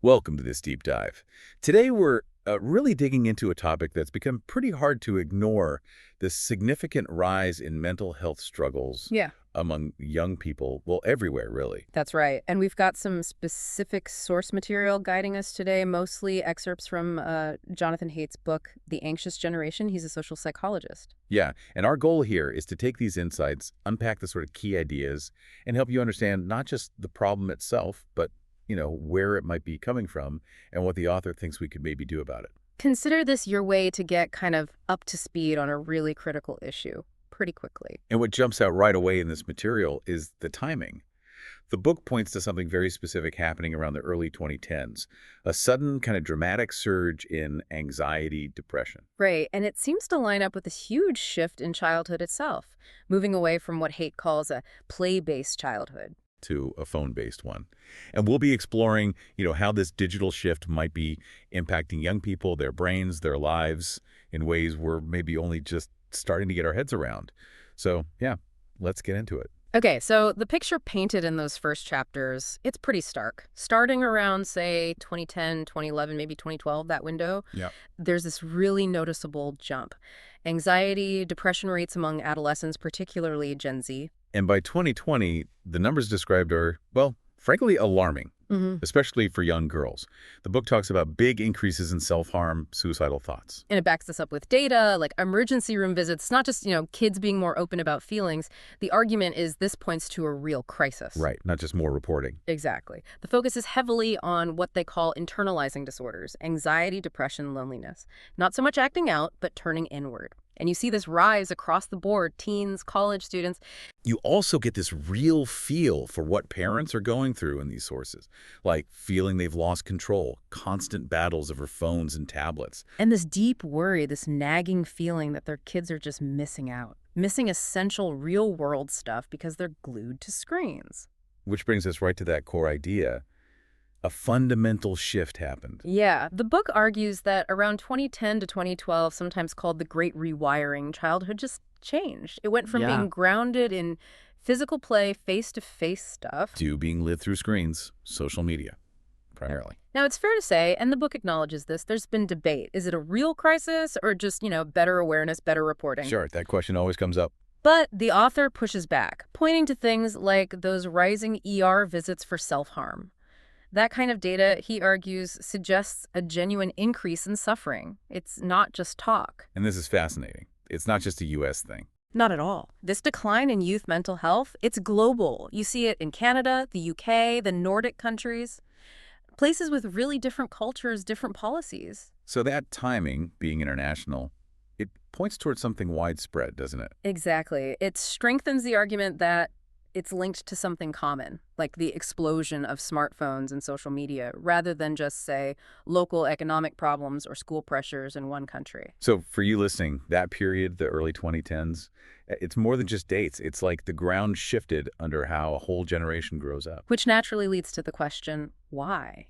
Welcome to this deep dive. Today we're really digging into a topic that's become pretty hard to ignore, this significant rise in mental health struggles Yeah, among young people, well, everywhere, really. that's right. And we've got some specific source material guiding us today, mostly excerpts from Jonathan Haidt's book, The Anxious Generation. He's a social psychologist. Yeah, and our goal here is to take these insights, unpack the sort of key ideas, and help you understand not just the problem itself, but where it might be coming from and what the author thinks we could maybe do about it. Consider this your way to get kind of up to speed on a really critical issue pretty quickly. And what jumps out right away in this material is the timing. The book points to something very specific happening around the early 2010s, a sudden kind of dramatic surge in anxiety, depression. Right, and it seems to line up with this huge shift in childhood itself, moving away from what Haidt calls a play-based childhood. To a phone-based one. And we'll be exploring, how this digital shift might be impacting young people, their brains, their lives in ways we're maybe only just starting to get our heads around. So, yeah, let's get into it. Okay, so the picture painted in those first chapters, it's pretty stark. Starting around, say, 2010, 2011, maybe 2012, that window, Yeah. there's this really noticeable jump. Anxiety, depression rates among adolescents, particularly Gen Z. And by 2020, the numbers described are, well, frankly, alarming, especially for young girls. The book talks about big increases in self-harm, suicidal thoughts. And it backs this up with data, like emergency room visits, not just, kids being more open about feelings. The argument is this points to a real crisis. Right, not just more reporting. Exactly. The focus is heavily on what they call internalizing disorders, anxiety, depression, loneliness. Not so much acting out, but turning inward. And you see this rise across the board, teens, college students. You also get this real feel for what parents are going through in these sources, like feeling they've lost control, constant battles over phones and tablets. And this deep worry, this nagging feeling that their kids are just missing out, missing essential real-world stuff because they're glued to screens. Which brings us right to that core idea. A fundamental shift happened. Yeah, the book argues that around 2010 to 2012, sometimes called the Great Rewiring, childhood just changed. It went from being grounded in physical play, face-to-face stuff. To being lived through screens, social media, primarily. Now, it's fair to say, and the book acknowledges this, there's been debate. Is it a real crisis or just, better awareness, better reporting? Sure, that question always comes up. But the author pushes back, pointing to things like those rising ER visits for self-harm. That kind of data, he argues, suggests a genuine increase in suffering. It's not just talk. And this is fascinating. It's not just a U.S. thing. Not at all. This decline in youth mental health, it's global. You see it in Canada, the UK, the Nordic countries, places with really different cultures, different policies. So that timing, being international, it points towards something widespread, doesn't it? Exactly. It strengthens the argument that it's linked to something common, like the explosion of smartphones and social media, rather than just, say, local economic problems or school pressures in one country. So for you listening, that period, the early 2010s, it's more than just dates. It's like the ground shifted under how a whole generation grows up. Which naturally leads to the question, why?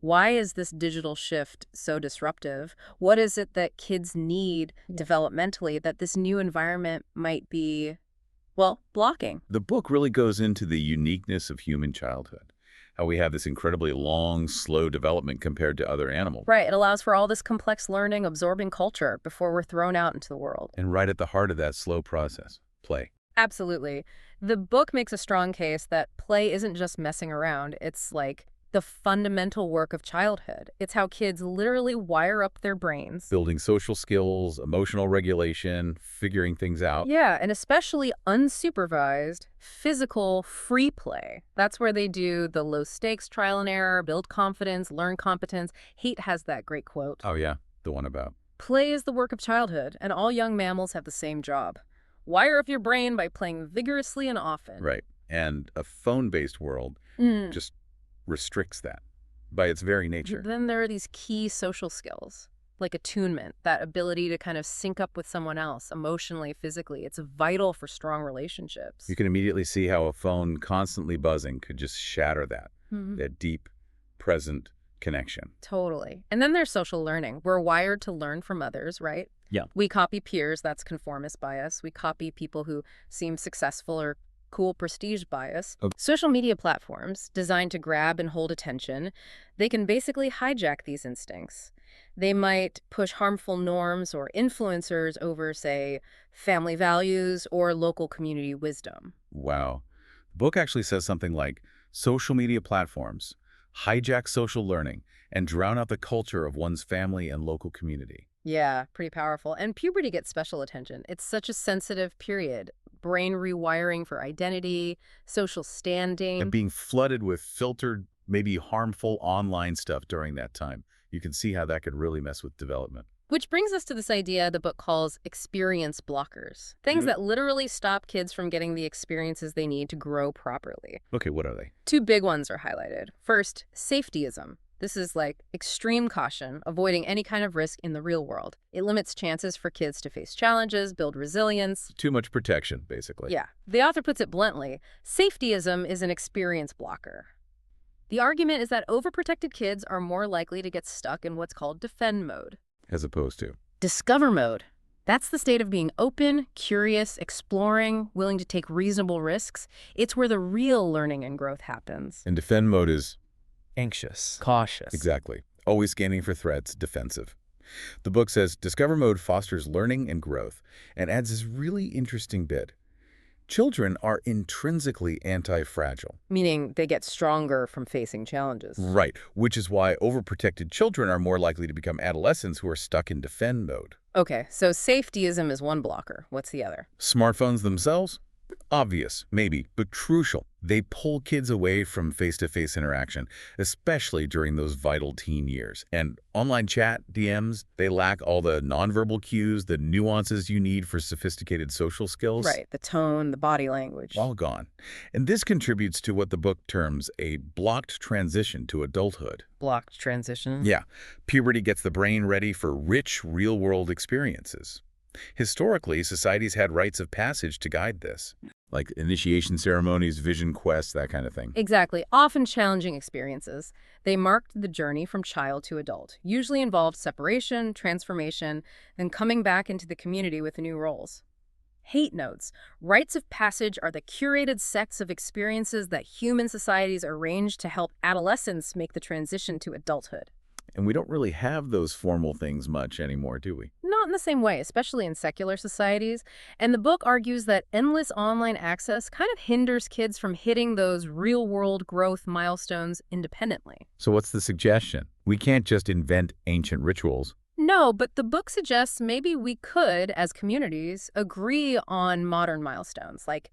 Why is this digital shift so disruptive? What is it that kids need developmentally that this new environment might be, well, blocking? The book really goes into the uniqueness of human childhood, how we have this incredibly long, slow development compared to other animals. Right. It allows for all this complex learning, absorbing culture before we're thrown out into the world. And right at the heart of that slow process, play. Absolutely. The book makes a strong case that play isn't just messing around. It's like the fundamental work of childhood. It's how kids literally wire up their brains. Building social skills, emotional regulation, figuring things out. Yeah, and especially unsupervised, physical, free play. That's where they do the low-stakes trial and error, build confidence, learn competence. Haidt has that great quote. Oh, yeah, the one about. Play is the work of childhood, and all young mammals have the same job. Wire up your brain by playing vigorously and often. Right. And a phone-based world just restricts that by its very nature. Then there are these key social skills, like attunement, that ability to kind of sync up with someone else emotionally, physically. It's vital for strong relationships. You can immediately see how a phone constantly buzzing could just shatter that deep, present connection. Totally. And then there's social learning. We're wired to learn from others, right? Yeah. We copy peers, that's conformist bias. We copy people who seem successful or cool prestige bias. Okay. Social media platforms, designed to grab and hold attention, they can basically hijack these instincts. They might push harmful norms or influencers over, say, family values or local community wisdom. Wow. The book actually says something like, social media platforms hijack social learning and drown out the culture of one's family and local community. Yeah, pretty powerful. And puberty gets special attention. It's such a sensitive period. Brain rewiring for identity, social And standing. being flooded with filtered, maybe harmful online stuff during that time. You can see how that could really mess with development. Which brings us to this idea the book calls experience blockers. Things that literally stop kids from getting the experiences they need to grow properly. Okay, what are they? Two big ones are highlighted. First, safetyism. This is like extreme caution, avoiding any kind of risk in the real world. It limits chances for kids to face challenges, build resilience. Too much protection, basically. Yeah. The author puts it bluntly, safetyism is an experience blocker. The argument is that overprotected kids are more likely to get stuck in what's called defend mode. As opposed to. Discover mode. That's the state of being open, curious, exploring, willing to take reasonable risks. It's where the real learning and growth happens. And defend mode is. Anxious. Cautious. Exactly. Always scanning for threats, defensive. The book says Discover Mode fosters learning and growth and adds this really interesting bit. Children are intrinsically anti-fragile. Meaning they get stronger from facing challenges. Right, which is why overprotected children are more likely to become adolescents who are stuck in defend mode. Okay, so safetyism is one blocker. What's the other? Smartphones themselves? Obvious, maybe, but crucial. They pull kids away from face-to-face interaction, especially during those vital teen years. And online chat, DMs, they lack all the nonverbal cues, the nuances you need for sophisticated social skills. Right, the tone, the body language. All gone. And this contributes to what the book terms a blocked transition to adulthood. Blocked transition. Yeah, puberty gets the brain ready for rich, real-world experiences. Historically, societies had rites of passage to guide this, like initiation ceremonies, vision quests, that kind of thing. Exactly. Often challenging experiences. They marked the journey from child to adult, usually involved separation, transformation, and coming back into the community with new roles. Haidt notes, rites of passage are the curated sets of experiences that human societies arrange to help adolescents make the transition to adulthood. And we don't really have those formal things much anymore, do we? Not in the same way, especially in secular societies. And the book argues that endless online access kind of hinders kids from hitting those real-world growth milestones independently. So what's the suggestion? We can't just invent ancient rituals. No, but the book suggests maybe we could, as communities, agree on modern milestones, like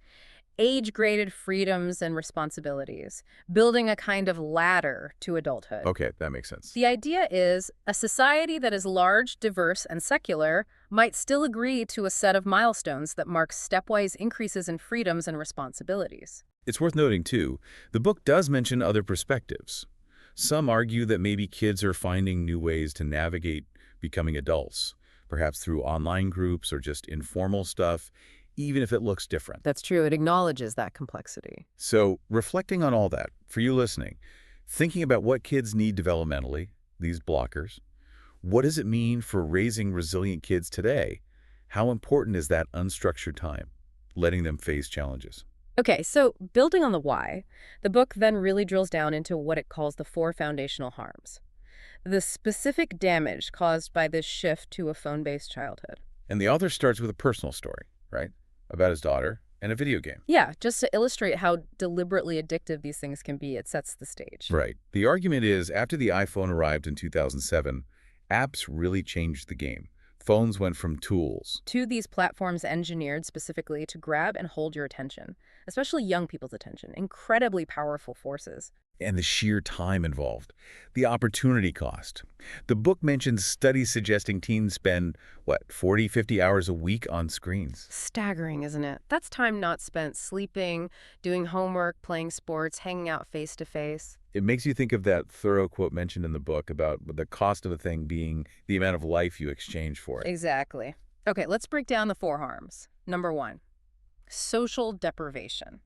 age-graded freedoms and responsibilities, building a kind of ladder to adulthood. Okay, that makes sense. The idea is a society that is large, diverse, and secular might still agree to a set of milestones that mark stepwise increases in freedoms and responsibilities. It's worth noting, too, the book does mention other perspectives. Some argue that maybe kids are finding new ways to navigate becoming adults, perhaps through online groups or just informal stuff, even if it looks different. That's true. It acknowledges that complexity. So, reflecting on all that, for you listening, thinking about what kids need developmentally, these blockers, what does it mean for raising resilient kids today? How important is that unstructured time, letting them face challenges? Okay, so building on the why, the book then really drills down into what it calls the 4 foundational harms. The specific damage caused by this shift to a phone-based childhood. And the author starts with a personal story, right? About his daughter and a video game. Yeah, just to illustrate how deliberately addictive these things can be, it sets the stage. Right. The argument is, after the iPhone arrived in 2007, apps really changed the game. Phones went from tools to these platforms engineered specifically to grab and hold your attention, especially young people's attention, incredibly powerful forces. and the sheer time involved, the opportunity cost. The book mentions studies suggesting teens spend, 40, 50 hours a week on screens. Staggering, isn't it? That's time not spent sleeping, doing homework, playing sports, hanging out face-to-face. It makes you think of that thorough quote mentioned in the book about the cost of a thing being the amount of life you exchange for it. Exactly. Okay, let's break down the 4 harms. Number 1, social deprivation.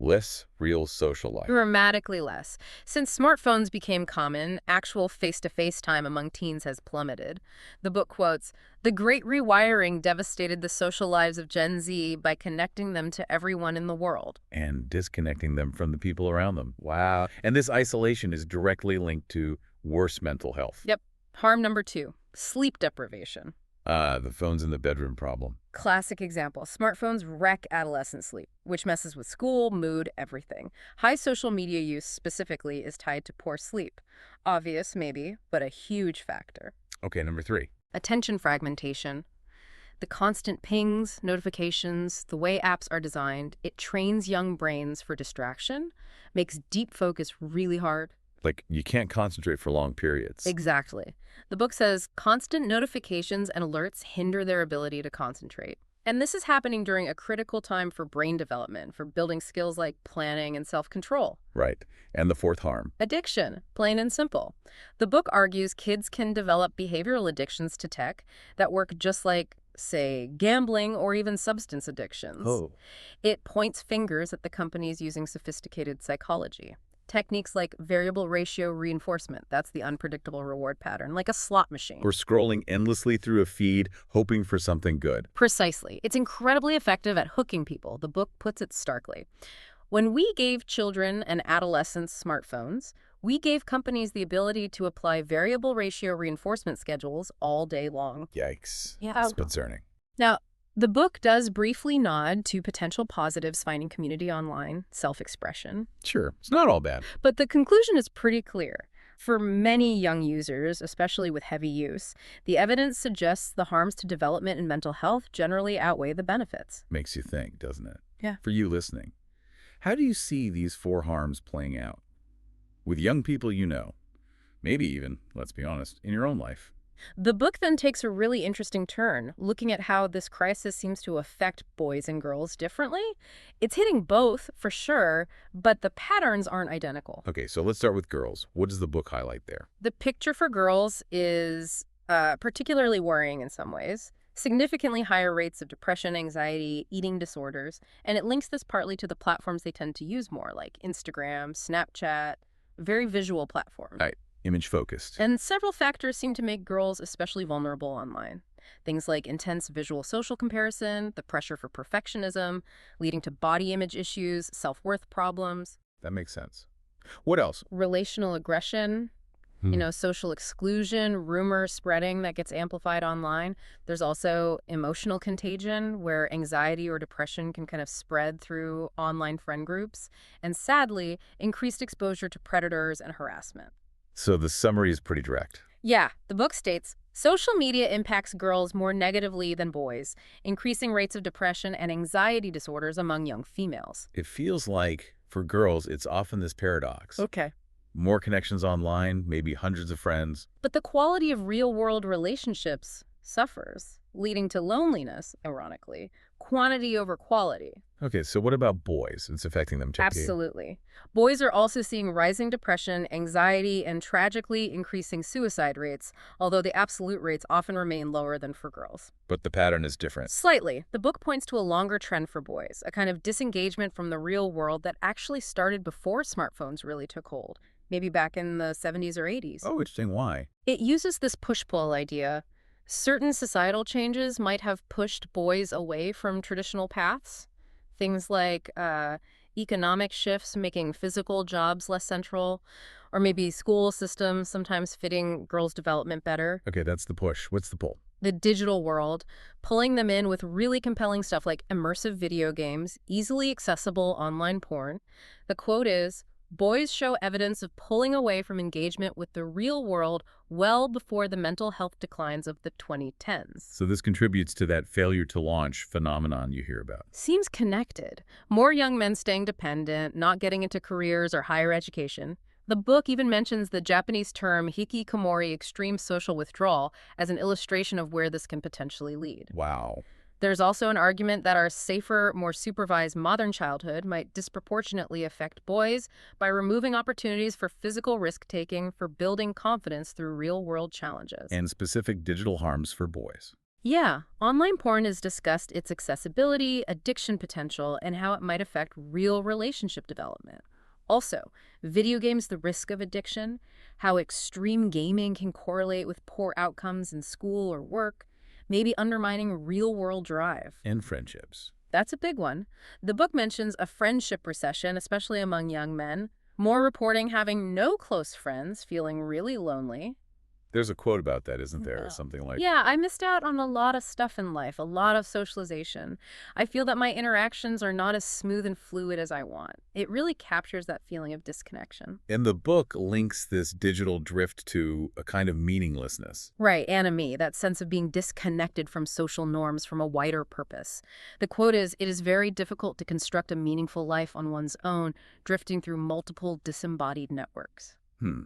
Less real social life. Dramatically less. Since smartphones became common, actual face-to-face time among teens has plummeted. The book quotes, "The great rewiring devastated the social lives of Gen Z by connecting them to everyone in the world." And disconnecting them from the people around them. Wow. And this isolation is directly linked to worse mental health. Yep. Harm number 2, sleep deprivation. The phone's in the bedroom problem. Classic example. Smartphones wreck adolescent sleep, which messes with school, mood, everything. High social media use specifically is tied to poor sleep. Obvious, maybe, but a huge factor. Okay, number 3. Attention fragmentation. The constant pings, notifications, the way apps are designed, it trains young brains for distraction, makes deep focus really hard. Like, you can't concentrate for long periods. Exactly. The book says constant notifications and alerts hinder their ability to concentrate. And this is happening during a critical time for brain development, for building skills like planning and self-control. Right. And the 4th harm. Addiction, plain and simple. The book argues kids can develop behavioral addictions to tech that work just like, say, gambling or even substance addictions. Oh. It points fingers at the companies using sophisticated psychology. Techniques like variable ratio reinforcement, that's the unpredictable reward pattern, like a slot machine. We're scrolling endlessly through a feed, hoping for something good. Precisely. It's incredibly effective at hooking people. The book puts it starkly. When we gave children and adolescents smartphones, we gave companies the ability to apply variable ratio reinforcement schedules all day long. Yikes. Yeah. It's concerning. Now, the book does briefly nod to potential positives finding community online, self-expression. Sure, it's not all bad. But the conclusion is pretty clear. For many young users, especially with heavy use, the evidence suggests the harms to development and mental health generally outweigh the benefits. Makes you think, doesn't it? Yeah. For you listening, how do you see these 4 harms playing out? With young people you know, maybe even, let's be honest, in your own life. The book then takes a really interesting turn, looking at how this crisis seems to affect boys and girls differently. It's hitting both, for sure, but the patterns aren't identical. Okay, so let's start with girls. What does the book highlight there? The picture for girls is particularly worrying in some ways. Significantly higher rates of depression, anxiety, eating disorders, and it links this partly to the platforms they tend to use more, like Instagram, Snapchat, very visual platforms. Right. Image-focused. And several factors seem to make girls especially vulnerable online. Things like intense visual social comparison, the pressure for perfectionism, leading to body image issues, self-worth problems. That makes sense. What else? Relational aggression, social exclusion, rumor spreading that gets amplified online. There's also emotional contagion, where anxiety or depression can kind of spread through online friend groups. And sadly, increased exposure to predators and harassment. So the summary is pretty direct. Yeah, the book states, social media impacts girls more negatively than boys, increasing rates of depression and anxiety disorders among young females. It feels like, for girls, it's often this paradox. Okay. More connections online, maybe hundreds of friends. But the quality of real-world relationships suffers, leading to loneliness, ironically, quantity over quality. Okay, so what about boys? It's affecting them too. Absolutely. Boys are also seeing rising depression, anxiety, and tragically increasing suicide rates, although the absolute rates often remain lower than for girls. But the pattern is different. Slightly. The book points to a longer trend for boys, a kind of disengagement from the real world that actually started before smartphones really took hold, maybe back in the 70s or 80s. Oh, interesting. Why? It uses this push-pull idea. Certain societal changes might have pushed boys away from traditional paths. Things like economic shifts making physical jobs less central, or maybe school systems sometimes fitting girls' development better. Okay, that's the push. What's the pull? The digital world, pulling them in with really compelling stuff like immersive video games, easily accessible online porn. The quote is, "Boys show evidence of pulling away from engagement with the real world well before the mental health declines of the 2010s. So this contributes to that failure to launch phenomenon you hear about. Seems connected. More young men staying dependent, not getting into careers or higher education. The book even mentions the Japanese term hikikomori, extreme social withdrawal, as an illustration of where this can potentially lead. Wow. There's also an argument that our safer, more supervised modern childhood might disproportionately affect boys by removing opportunities for physical risk-taking, for building confidence through real-world challenges. And specific digital harms for boys. Yeah, online porn is discussed its accessibility, addiction potential, and how it might affect real relationship development. Also, video games, the risk of addiction, how extreme gaming can correlate with poor outcomes in school or work, maybe undermining real-world drive. And friendships. That's a big one. The book mentions a friendship recession, especially among young men, more reporting having no close friends, feeling really lonely. There's a quote about that, isn't there? Something like, Yeah, I missed out on a lot of stuff in life, a lot of socialization. I feel that my interactions are not as smooth and fluid as I want. It really captures that feeling of disconnection. and the book links this digital drift to a kind of meaninglessness. Right, anomie, that sense of being disconnected from social norms from a wider purpose. The quote is, "It is very difficult to construct a meaningful life on one's own, drifting through multiple disembodied networks." Hmm.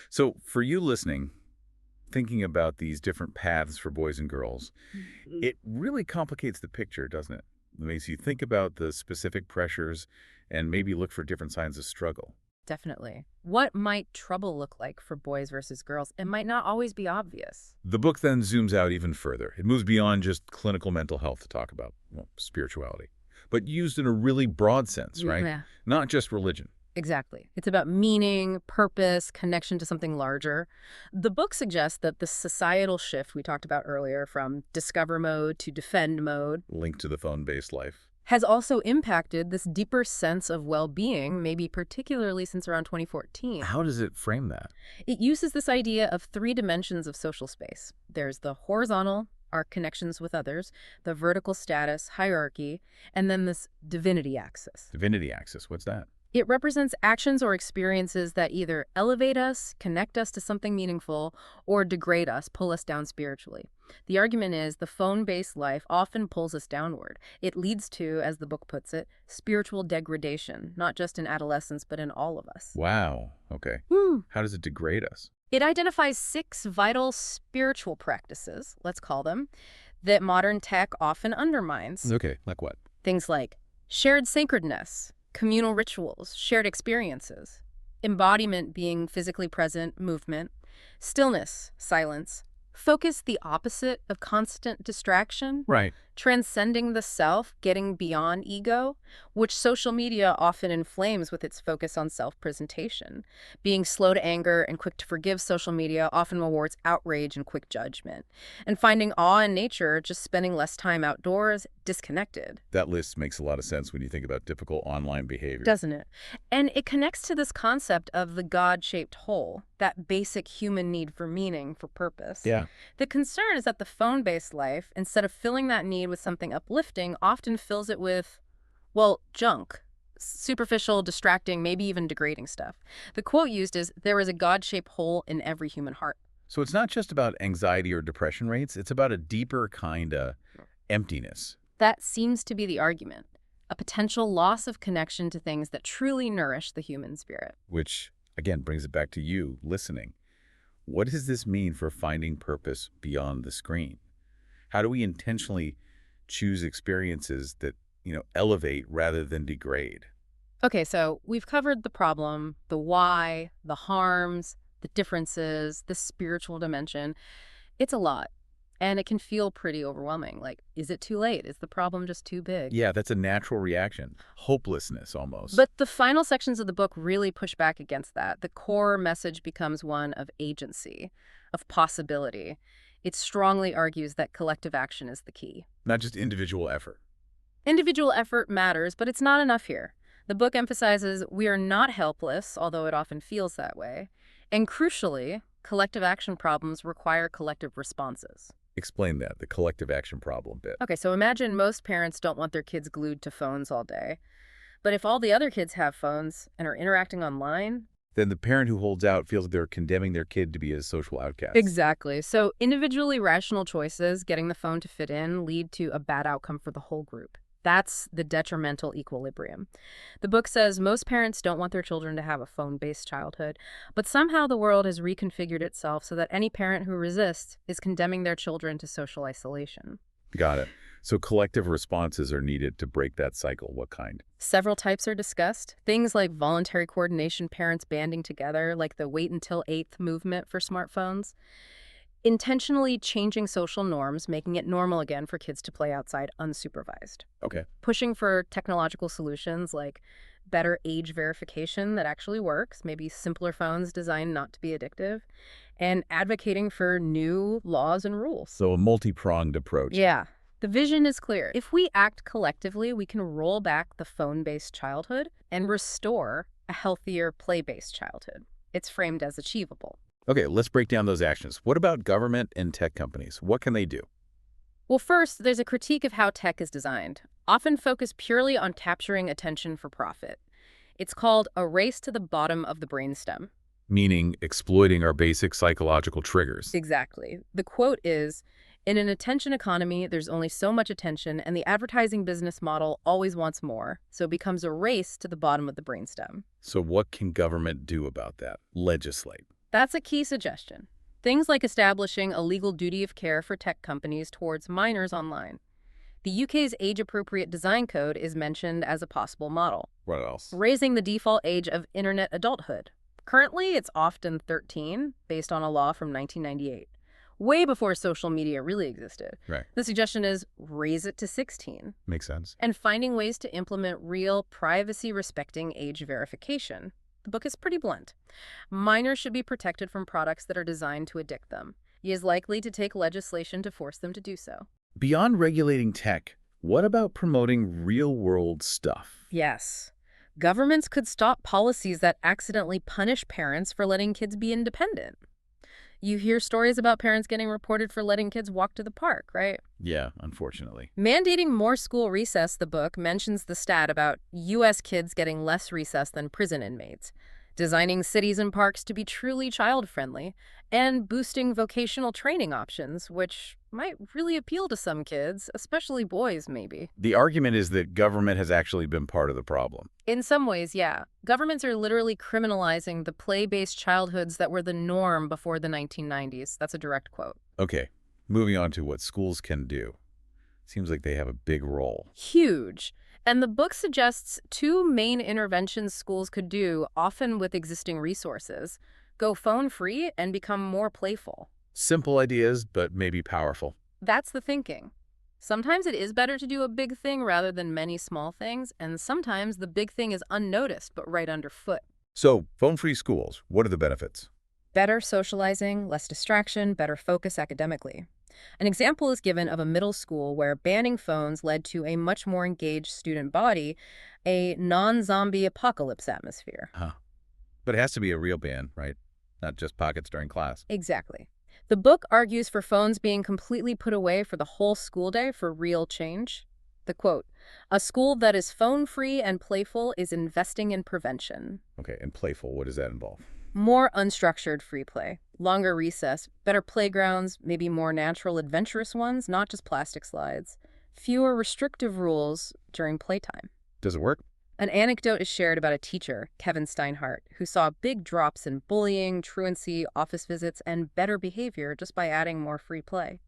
So for you listening, thinking about these different paths for boys and girls, it really complicates the picture, doesn't it? It makes you think about the specific pressures and maybe look for different signs of struggle. Definitely. What might trouble look like for boys versus girls? It might not always be obvious. The book then zooms out even further. It moves beyond just clinical mental health to talk about spirituality, but used in a really broad sense, right? Yeah. Not just religion. Exactly. It's about meaning, purpose, connection to something larger. The book suggests that the societal shift we talked about earlier, from discover mode to defend mode, Linked to the phone-based life. has also impacted this deeper sense of well-being, maybe particularly since around 2014. How does it frame that? It uses this idea of three dimensions of social space. There's the horizontal, our connections with others, the vertical status, hierarchy, and then this divinity axis. Divinity axis, what's that? It represents actions or experiences that either elevate us, connect us to something meaningful, or degrade us, pull us down spiritually. The argument is the phone-based life often pulls us downward. It leads to, as the book puts it, spiritual degradation, not just in adolescence, but in all of us. Wow. Okay. Hmm. How does it degrade us? It identifies 6 vital spiritual practices, let's call them, that modern tech often undermines. Okay, like what? Things like shared sacredness, communal rituals, shared experiences, embodiment being physically present, movement, stillness, silence, focus the opposite of constant distraction, Right. transcending the self, getting beyond ego, which social media often inflames with its focus on self-presentation. Being slow to anger and quick to forgive, social media often rewards outrage and quick judgment. And finding awe in nature, just spending less time outdoors, disconnected. That list makes a lot of sense when you think about typical online behavior. Doesn't it? And it connects to this concept of the God-shaped hole, that basic human need for meaning, for purpose. Yeah. The concern is that the phone-based life, instead of filling that need with something uplifting, often fills it with, well, junk. Superficial, distracting, maybe even degrading stuff. The quote used is, "There is a God-shaped hole in every human heart." So it's not just about anxiety or depression rates, it's about a deeper kind of emptiness. That seems to be the argument. A potential loss of connection to things that truly nourish the human spirit. Which, again, brings it back to you listening. What does this mean for finding purpose beyond the screen? How do we intentionally choose experiences that, elevate rather than degrade? Okay, so we've covered the problem, the why, the harms, the differences, the spiritual dimension. It's a lot, and it can feel pretty overwhelming. Like, is it too late? Is the problem just too big? Yeah, that's a natural reaction. Hopelessness, almost. But the final sections of the book really push back against that. The core message becomes one of agency, of possibility. It strongly argues that collective action is the key. Not just individual effort. Individual effort matters, but it's not enough here. The book emphasizes we are not helpless, although it often feels that way. And crucially, collective action problems require collective responses. Explain that, the collective action problem bit. Okay, so imagine most parents don't want their kids glued to phones all day. But if all the other kids have phones and are interacting online... Then the parent who holds out feels they're condemning their kid to be a social outcast. Exactly. So individually rational choices, getting the phone to fit in, lead to a bad outcome for the whole group. That's the detrimental equilibrium. The book says most parents don't want their children to have a phone-based childhood, but somehow the world has reconfigured itself so that any parent who resists is condemning their children to social isolation. Got it. So collective responses are needed to break that cycle. What kind? Several types are discussed. Things like voluntary coordination, parents banding together, like the wait until 8th movement for smartphones. Intentionally changing social norms, making it normal again for kids to play outside unsupervised. Okay. Pushing for technological solutions like better age verification that actually works, maybe simpler phones designed not to be addictive, and advocating for new laws and rules. So a multi-pronged approach. Yeah, the vision is clear. If we act collectively, we can roll back the phone-based childhood and restore a healthier play-based childhood. It's framed as achievable. Okay, let's break down those actions. What about government and tech companies? What can they do? Well, first, there's a critique of how tech is designed, often focused purely on capturing attention for profit. It's called a race to the bottom of the brainstem. Meaning exploiting our basic psychological triggers. Exactly. The quote is, "In an attention economy, there's only so much attention, and the advertising business model always wants more, so it becomes a race to the bottom of the brainstem." So what can government do about that? Legislate. That's a key suggestion. Things like establishing a legal duty of care for tech companies towards minors online. The UK's age-appropriate design code is mentioned as a possible model. What else? Raising the default age of internet adulthood. Currently, it's often 13, based on a law from 1998, way before social media really existed. Right. The suggestion is raise it to 16, Makes sense. and finding ways to implement real privacy-respecting age verification. The book is pretty blunt. Minors should be protected from products that are designed to addict them. He is likely to take legislation to force them to do so. Beyond regulating tech, what about promoting real-world stuff? Yes. Governments could stop policies that accidentally punish parents for letting kids be independent. You hear stories about parents getting reported for letting kids walk to the park, right? Yeah, unfortunately. Mandating more school recess, the book mentions the stat about U.S. kids getting less recess than prison inmates, designing cities and parks to be truly child-friendly, and boosting vocational training options, which might really appeal to some kids, especially boys, maybe. The argument is that government has actually been part of the problem. In some ways, yeah. Governments are literally criminalizing the play-based childhoods that were the norm before the 1990s. That's a direct quote. Okay, moving on to what schools can do. Seems like they have a big role. Huge. And the book suggests two main interventions schools could do, often with existing resources. Go phone-free and become more playful. Simple ideas, but maybe powerful. That's the thinking. Sometimes it is better to do a big thing rather than many small things, and sometimes the big thing is unnoticed but right underfoot. So, phone-free schools, what are the benefits? Better socializing, less distraction, better focus academically. An example is given of a middle school where banning phones led to a much more engaged student body, a non-zombie apocalypse atmosphere. Huh. But it has to be a real ban, right? Not just pockets during class. Exactly. The book argues for phones being completely put away for the whole school day for real change. The quote, "A school that is phone-free and playful is investing in prevention." Okay, and playful, what does that involve? More unstructured free play, longer recess, better playgrounds, maybe more natural adventurous ones, not just plastic slides, fewer restrictive rules during playtime. Does it work? An anecdote is shared about a teacher, Kevin Steinhardt, who saw big drops in bullying, truancy, office visits, and better behavior just by adding more free play.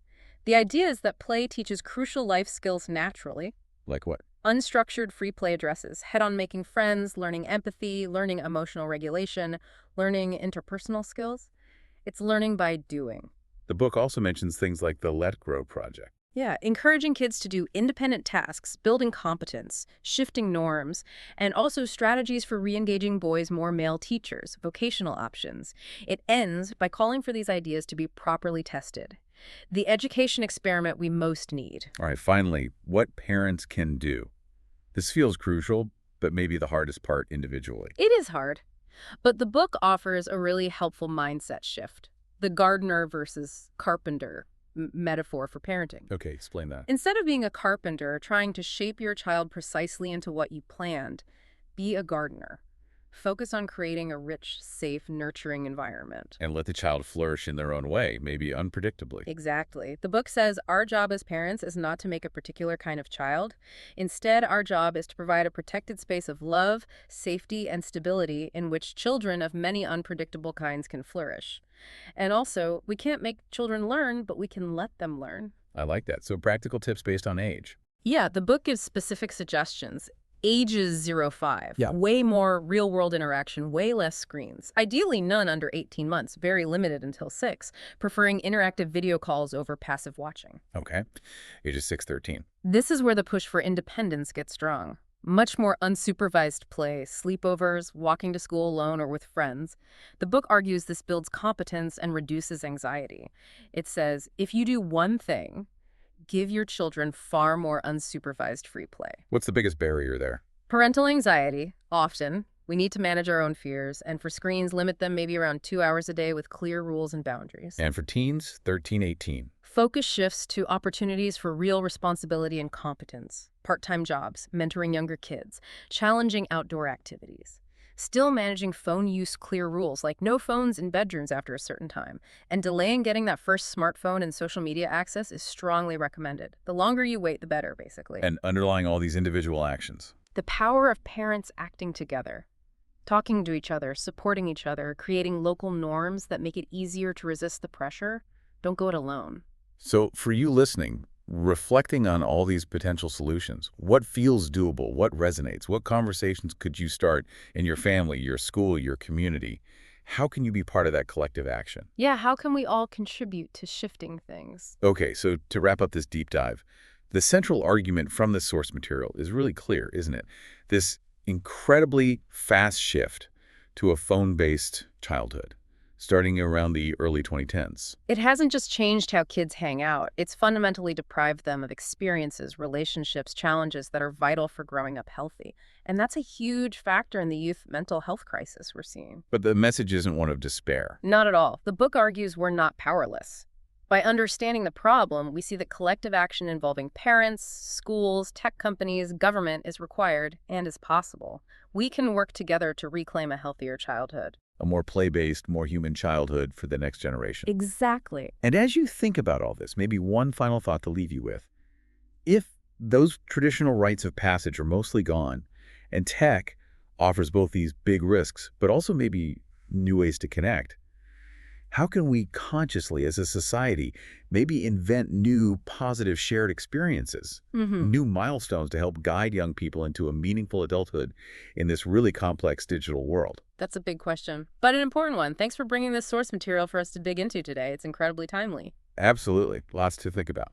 The idea is that play teaches crucial life skills naturally. Like what? Unstructured free play addresses head-on making friends, learning empathy, learning emotional regulation, learning interpersonal skills. It's learning by doing. The book also mentions things like the Let Grow project. Yeah, encouraging kids to do independent tasks, building competence, shifting norms, and also strategies for re-engaging boys' more male teachers, vocational options. It ends by calling for these ideas to be properly tested. The education experiment we most need. All right, finally, what parents can do. This feels crucial, but maybe the hardest part individually. It is hard, but the book offers a really helpful mindset shift. The gardener versus carpenter metaphor for parenting. Okay, explain that. Instead of being a carpenter trying to shape your child precisely into what you planned, be a gardener. Focus on creating a rich, safe, nurturing environment. And let the child flourish in their own way, maybe unpredictably. Exactly. The book says our job as parents is not to make a particular kind of child. Instead, our job is to provide a protected space of love, safety, and stability in which children of many unpredictable kinds can flourish. And also, we can't make children learn, but we can let them learn. I like that. So practical tips based on age. Yeah, the book gives specific suggestions. Ages 0–5. Yeah. Way more real-world interaction, way less screens. Ideally, none under 18 months, very limited until 6, preferring interactive video calls over passive watching. Okay. Ages 6–13. This is where the push for independence gets strong. Much more unsupervised play, sleepovers, walking to school alone or with friends. The book argues this builds competence and reduces anxiety. It says, if you do one thing, give your children far more unsupervised free play. What's the biggest barrier there? Parental anxiety, often. We need to manage our own fears, and for screens, limit them maybe around 2 hours a day with clear rules and boundaries. And for teens, 13–18. Focus shifts to opportunities for real responsibility and competence. Part-time jobs, mentoring younger kids, challenging outdoor activities. Still managing phone use clear rules, like no phones in bedrooms after a certain time, and delaying getting that first smartphone and social media access is strongly recommended. The longer you wait, the better, basically. And underlying all these individual actions. The power of parents acting together. Talking to each other, supporting each other, creating local norms that make it easier to resist the pressure. Don't go it alone. So for you listening, reflecting on all these potential solutions, what feels doable? What resonates? What conversations could you start in your family, your school, your community? How can you be part of that collective action? Yeah, how can we all contribute to shifting things? Okay, so to wrap up this deep dive, the central argument from this source material is really clear, isn't it? This incredibly fast shift to a phone-based childhood, starting around the early 2010s. It hasn't just changed how kids hang out. It's fundamentally deprived them of experiences, relationships, challenges that are vital for growing up healthy. And that's a huge factor in the youth mental health crisis we're seeing. But the message isn't one of despair. Not at all. The book argues we're not powerless. By understanding the problem, we see that collective action involving parents, schools, tech companies, government is required and is possible. We can work together to reclaim a healthier childhood. A more play-based, more human childhood for the next generation. Exactly. And as you think about all this, maybe one final thought to leave you with. If those traditional rites of passage are mostly gone, and tech offers both these big risks, but also maybe new ways to connect, how can we consciously, as a society, maybe invent new positive shared experiences, new milestones to help guide young people into a meaningful adulthood in this really complex digital world? That's a big question, but an important one. Thanks for bringing this source material for us to dig into today. It's incredibly timely. Absolutely. Lots to think about.